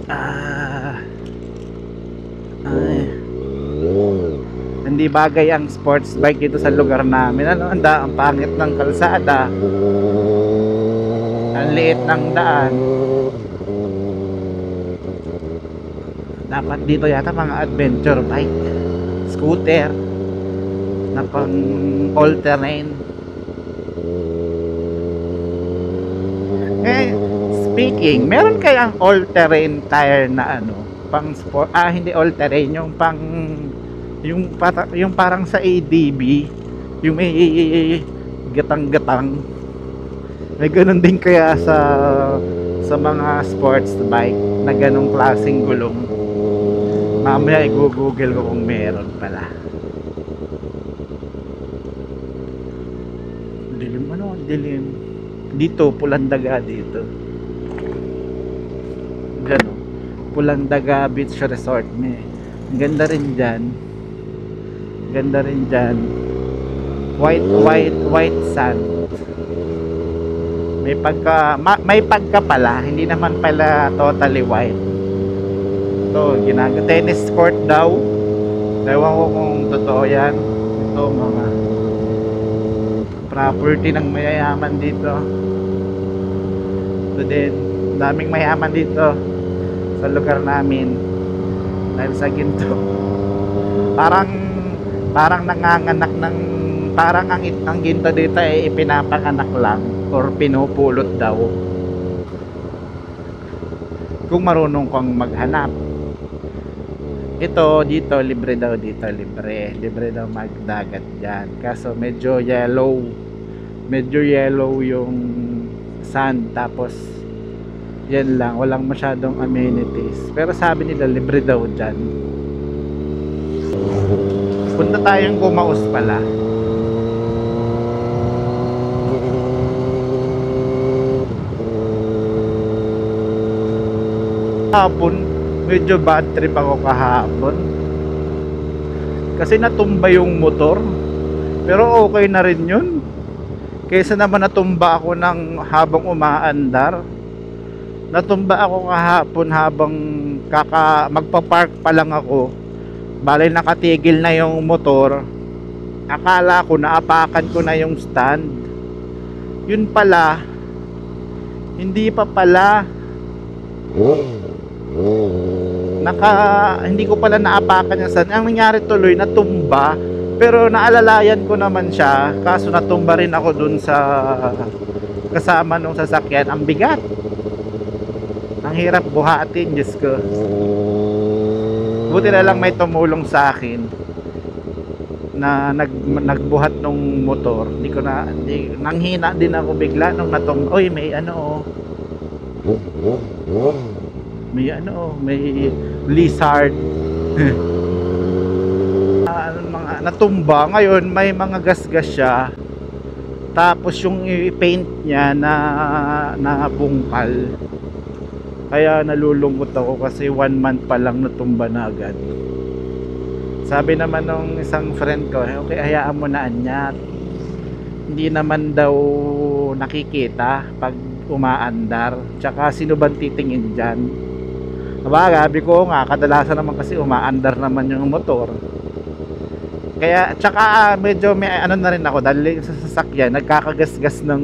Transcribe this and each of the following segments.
Ah, ay, hindi bagay ang sports bike dito sa lugar namin. Ano, ang pangit ng kalsada, ang liit ng daan. Dapat dito yata mga adventure bike, scooter na pang all terrain. Eh, speaking, meron kayang all-terrain tire na ano, pang sport, hindi all-terrain, yung pang, yung parang sa ADB, yung may gatang-gatang. May ganun din kaya sa mga sports bike na ganong klaseng gulong. Mamaya i-google ko kung meron pala. Dilim ano, dilim. Dito, Pulandaga dito. Gano, Pulandaga Beach Resort. Ang ganda rin dyan. Ganda rin dyan. White sand. May pagka pala, hindi naman pala totally white. Ito, tennis court daw. Ewan ko kung totoo yan. Ito, mga property ng mayayaman dito. Ito din, daming mayaman dito sa lugar namin dahil sa ginto. Parang nanganganak ng, parang ang ginto dito ay ipinapanganak lang or pinupulot daw kung marunong kang maghanap. Ito dito libre daw, dito libre daw magdagat dyan, kaso medyo yellow yung sand, tapos yan lang, walang masyadong amenities, pero sabi nila libre daw dyan. Punta tayong Kumaus pala. Hapon, medyo bad trip ako kahapon kasi natumba yung motor, pero okay na rin yun kaysa naman natumba ako ng habang umaandar. Natumba ako kahapon habang magpa-park pa lang ako, bale nakatigil na yung motor, akala ko naapakan ko na yung stand, yun pala hindi pa pala, hindi ko pala naapakan yung stand. Ang nangyari tuloy, natumba, pero naalalayan ko naman siya, kaso natumba rin ako dun sa kasama nung sasakyan. Ang bigat, ang hirap buhatin, Diyos ko. Buti na lang may tumulong sa akin na nagbuhat nung motor. Nanghina din ako bigla nung natumba. Oy, may ano, may blizzard. Mga natumba. Ngayon may mga gasgas siya, tapos yung paint niya na bungkal, kaya nalulungkot ako kasi 1 month pa lang natumba na agad. Sabi naman ng isang friend ko, okay, hayaan mo na anyat, hindi naman daw nakikita pag umaandar, tsaka sino bang titingin dyan. Sabi ko nga, kadalasan naman kasi umaandar naman yung motor. Kaya, tsaka medyo may ano na rin ako, dahil sa sasakyan, nagkakagasgas ng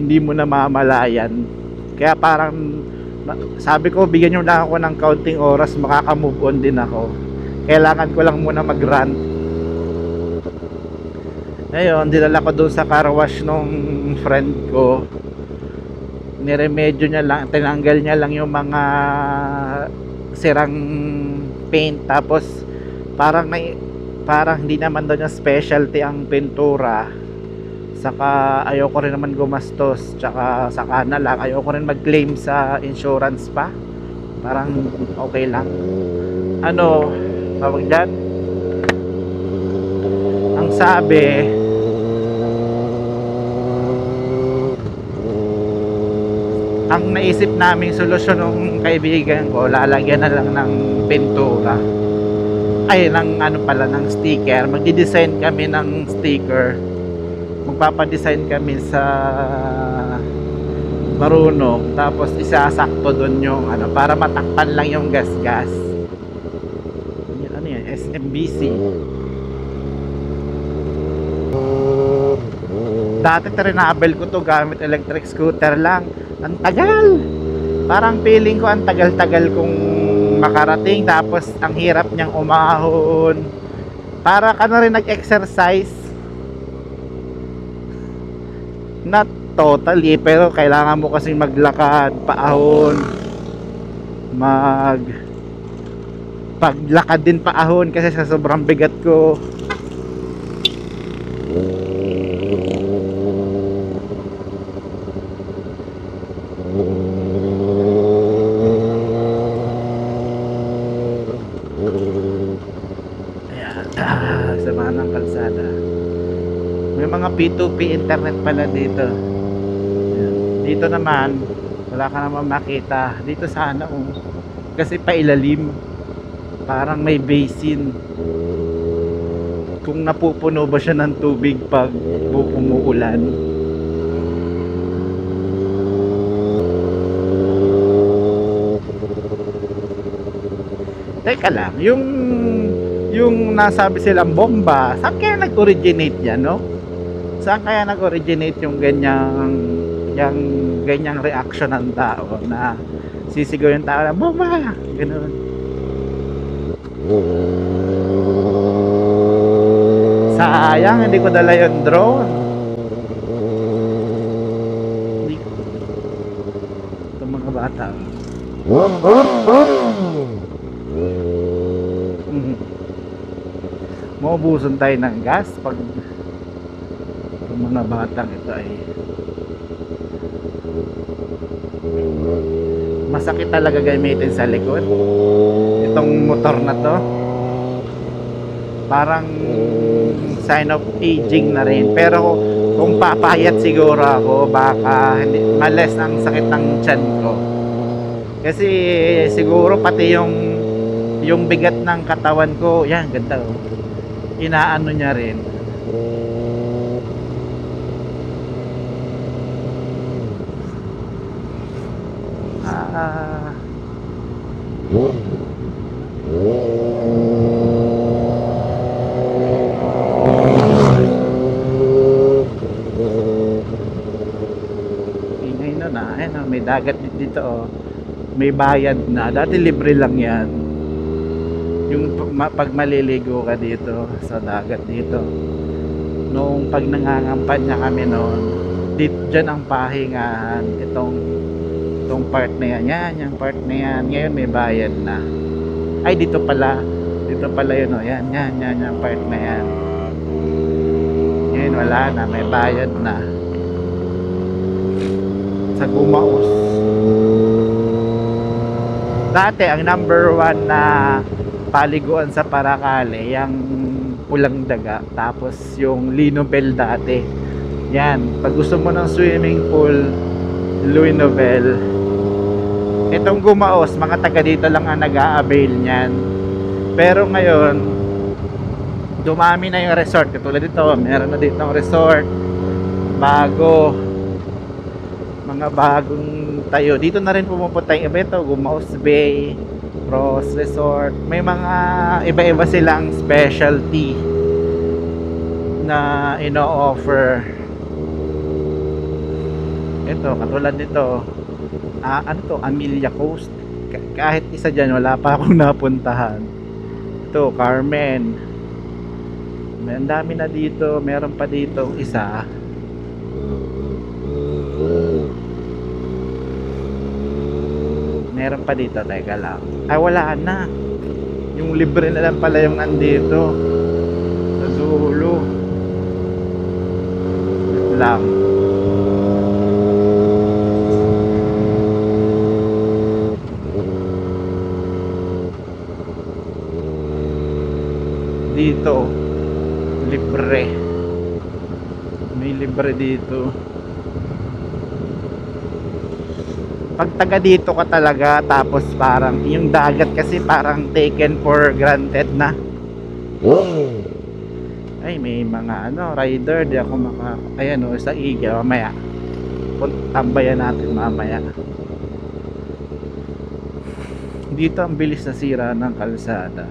hindi mo na mamalayan. Kaya parang, sabi ko, bigyan nyo lang ako ng counting oras, makaka-move on din ako. Kailangan ko lang muna mag-run. Ngayon, dinala ko doon sa car wash nung friend ko. Niremedyo niya lang, tinanggal niya lang yung mga sirang paint, tapos parang hindi naman daw niya specialty ang pintura, saka ayoko rin naman gumastos, tsaka saka na lang ayoko rin mag-claim sa insurance pa, parang okay lang. Ano tawag dyan, ang sabi, ang naisip naming solusyon ng kaibigan ko, lalagyan na lang ng pintura, ay ng ano pala, ng sticker. Magdi-design kami ng sticker, magpapadesign kami marunong, tapos isasakto doon yung ano, para matakpan lang yung gas-gas. Ano yan, SMBC. Dati trinabel ko to gamit electric scooter lang. Ang tagal. Parang feeling ko ang tagal-tagal kong makarating, tapos ang hirap niyang umahon. Para ka na rin nag-exercise. Not totally, pero kailangan mo kasi maglakad, paahon, paglakad din paahon kasi sa sobrang bigat ko. Ayan, sama ng kalsada. May mga P2P internet pala dito. Ayan. Dito naman wala ka naman makita. Dito sana kasi pailalim, parang may basin. Kung napupuno ba siya ng tubig pag umuulan. Teka lang, yung nasabi silang bomba, saan kaya nag-originate yan, no? Saan kaya nag-originate yung ganyang reaction ng tao na sisigaw yung tao na bomba, gano'n. Sayang, hindi ko dala yung drone. Itong mga bata. Maubusan tayo ng gas pag yung mga batang ito ay masakit talaga gamitin sa likod. Itong motor na to parang sign of aging na rin, pero kung papayat siguro ako baka hindi males ang sakit ng tiyan ko, kasi siguro pati yung bigat ng katawan ko, yan ganda oh, inaano niya rin. Ingay na na, ayun, may dagat dito oh. May bayad na, dati libre lang yan. Yung pag maliligo ka dito sa dagat dito, nung pag nangangampanya kami noon, dito dyan ang pahingahan. Itong part na yan, yung part na yan, ngayon may bayad na. Ay dito pala yun o, yan yung part na yan. Ngayon wala na, may bayad na. Sa Gumaos dati ang number 1 na paliguan sa Paracale, yung Pulang Daga, tapos yung Linobel dati. Yan, pag gusto mo ng swimming pool, Linobel. Itong Gumaos, mga taga dito lang ang nag-a-avail niyan. Pero ngayon, dumami na yung resort. Katulad dito, meron na dito ng resort bago, mga bagong tayo. Dito na rin pumupunta yung iba, ito Gumaos Bay, Cross Resort. May mga iba-iba silang specialty na ino-offer. Ito, katulad nito, ano to, Amelia Coast. Kahit isa dyan, wala pa akong napuntahan. Ito, Carmen. May ang dami na dito. Meron pa dito isa. Meron pa dito, teka lang. Ay, wala na. Yung libre na lang pala yung andito sa Zulu. Wait lang. Dito libre. May libre dito. Pag taga dito ka talaga, tapos parang yung dagat kasi parang taken for granted na. Ay, may mga rider, di ako ayan o, sa Iga mamaya tambayan natin mamaya. Dito ang bilis nasira ng kalsada.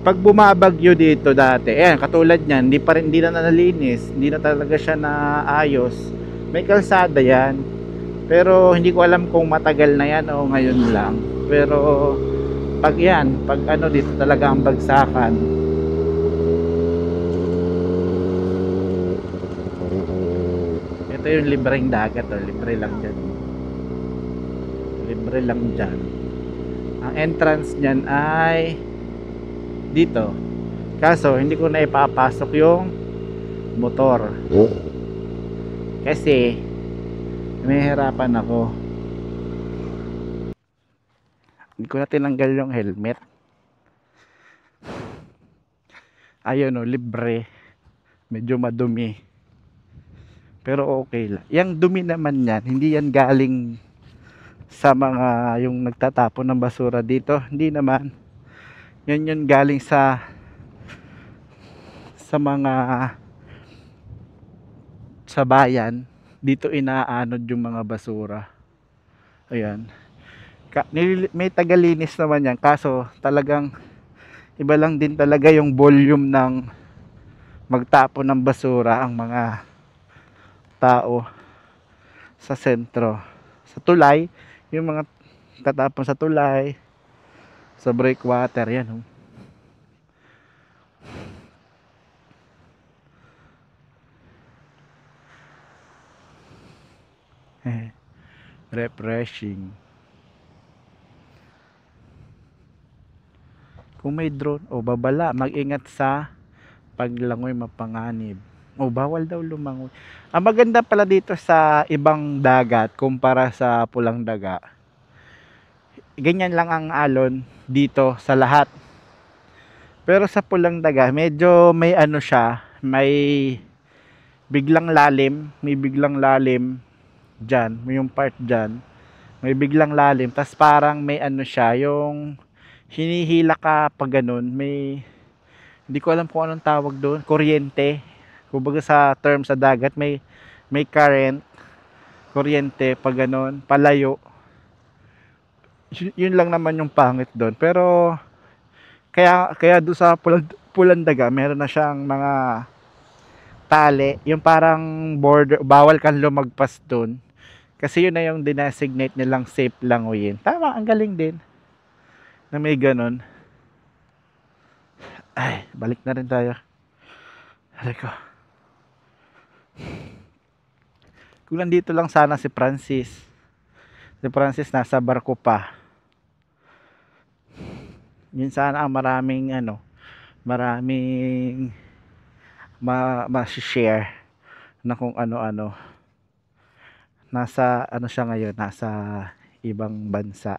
Pag bumabagyo dito dati, ayan, katulad niyan, hindi na nalinis, hindi na talaga siya naayos. May kalsada yan. Pero hindi ko alam kung matagal na yan o ngayon lang. Pero pag yan, pag ano dito talaga ang bagsakan. Ito yung libreng dagat, oh, libre lang dyan. Libre lang dyan. Ang entrance niyan ay dito. Kaso hindi ko na ipapasok yung motor. Kasi may hirapan ako. Hindi ko na tinanggal yung helmet. Ayun, oh, libre. Medyo madumi. Pero okay lang. Yang dumi naman yan, hindi yan galing sa mga yung nagtatapon ng basura dito. Hindi naman. Yan yun galing sa mga sa bayan. Dito inaanod yung mga basura. Ayan. May tagalinis naman yan. Kaso talagang iba lang din talaga yung volume ng magtapon ng basura ang mga tao sa sentro. Sa tulay, yung mga tatapon sa tulay, sa breakwater, yan. Refreshing. Kung may drone o babala, mag-ingat sa paglangoy mapanganib. O bawal daw lumangoy. Ang maganda pala dito sa ibang dagat kumpara sa Pulang Daga, ganyan lang ang alon dito sa lahat. Pero sa Pulang Daga, medyo may ano siya, may biglang lalim dyan, yung part dyan, may biglang lalim, tas parang may ano siya, yung hinihila ka pag ganun, may, hindi ko alam kung anong tawag doon, kuryente, kumbaga sa term sa dagat, may current, kuryente pag ganun, palayo. Yun lang naman yung pangit doon. Pero kaya doon sa Pulang Daga, meron na siyang mga tali, yung parang border, bawal kang lumagpas doon. Kasi yun na yung dinesignate nilang safe langoyin. Tama, ang galing din na may ganun. Ay, balik na rin tayo. Halika. Kung nandito lang sana si Francis. Si Francis nasa barko pa. Yun sana ang maraming ma-share na kung ano-ano. Nasa ano siya ngayon, nasa ibang bansa.